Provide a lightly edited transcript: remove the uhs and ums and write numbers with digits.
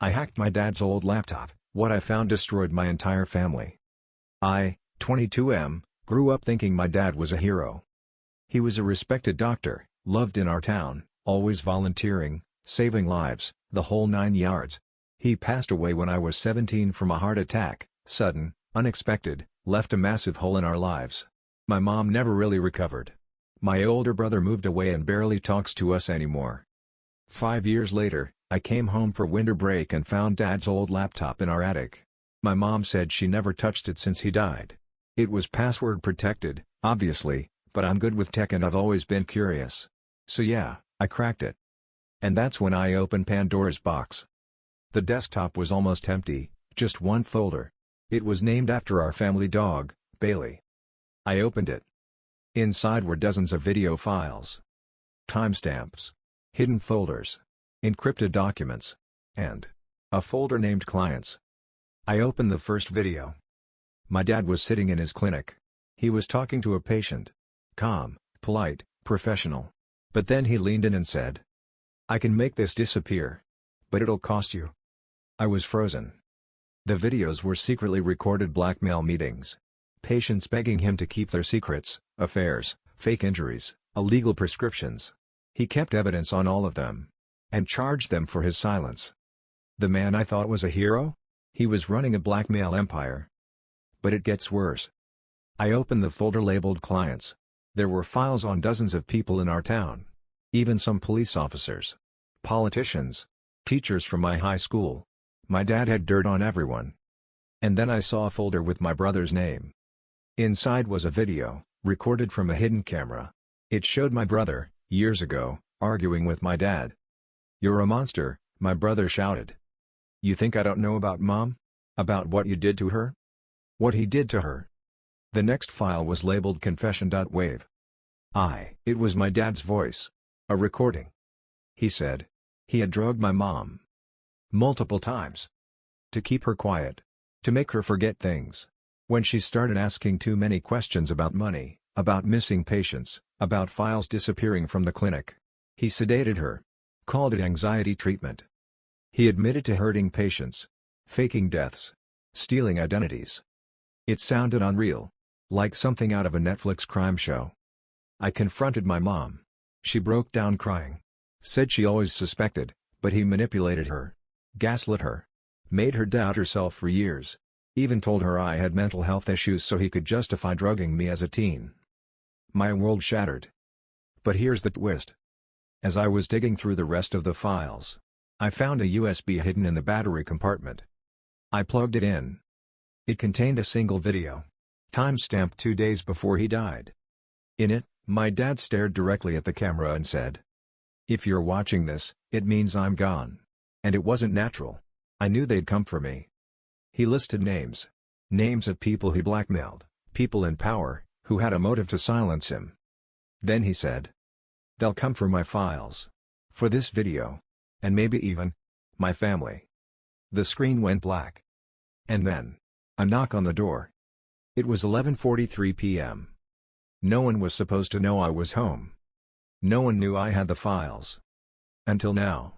I hacked my dad's old laptop. What I found destroyed my entire family. I, 22M, grew up thinking my dad was a hero. He was a respected doctor, loved in our town, always volunteering, saving lives, the whole 9 yards. He passed away when I was 17 from a heart attack, sudden, unexpected, left a massive hole in our lives. My mom never really recovered. My older brother moved away and barely talks to us anymore. 5 years later, I came home for winter break and found Dad's old laptop in our attic. My mom said she never touched it since he died. It was password protected, obviously, but I'm good with tech and I've always been curious. So yeah, I cracked it. And that's when I opened Pandora's box. The desktop was almost empty, just one folder. It was named after our family dog, Bailey. I opened it. Inside were dozens of video files, timestamps, hidden folders, encrypted documents, and a folder named Clients. I opened the first video. My dad was sitting in his clinic. He was talking to a patient. Calm, polite, professional. But then he leaned in and said, "I can make this disappear. But it'll cost you." I was frozen. The videos were secretly recorded blackmail meetings. Patients begging him to keep their secrets, affairs, fake injuries, illegal prescriptions. He kept evidence on all of them. And charged them for his silence. The man I thought was a hero? He was running a blackmail empire. But it gets worse. I opened the folder labeled Clients. There were files on dozens of people in our town. Even some police officers. Politicians. Teachers from my high school. My dad had dirt on everyone. And then I saw a folder with my brother's name. Inside was a video, recorded from a hidden camera. It showed my brother, years ago, arguing with my dad. "You're a monster," my brother shouted. "You think I don't know about Mom? About what you did to her? What he did to her?" The next file was labeled confession.wave. It was my dad's voice. A recording. He said he had drugged my mom. Multiple times. To keep her quiet. To make her forget things. When she started asking too many questions about money, about missing patients, about files disappearing from the clinic. He sedated her. Called it anxiety treatment. He admitted to hurting patients. Faking deaths. Stealing identities. It sounded unreal. Like something out of a Netflix crime show. I confronted my mom. She broke down crying. Said she always suspected, but he manipulated her. Gaslit her. Made her doubt herself for years. Even told her I had mental health issues so he could justify drugging me as a teen. My world shattered. But here's the twist. As I was digging through the rest of the files, I found a USB hidden in the battery compartment. I plugged it in. It contained a single video. Timestamped 2 days before he died. In it, my dad stared directly at the camera and said, "If you're watching this, it means I'm gone." And it wasn't natural. I knew they'd come for me. He listed names. Names of people he blackmailed, people in power, who had a motive to silence him. Then he said, "They'll come for my files. For this video. And maybe even my family." The screen went black. And then a knock on the door. It was 11:43 p.m. No one was supposed to know I was home. No one knew I had the files. Until now.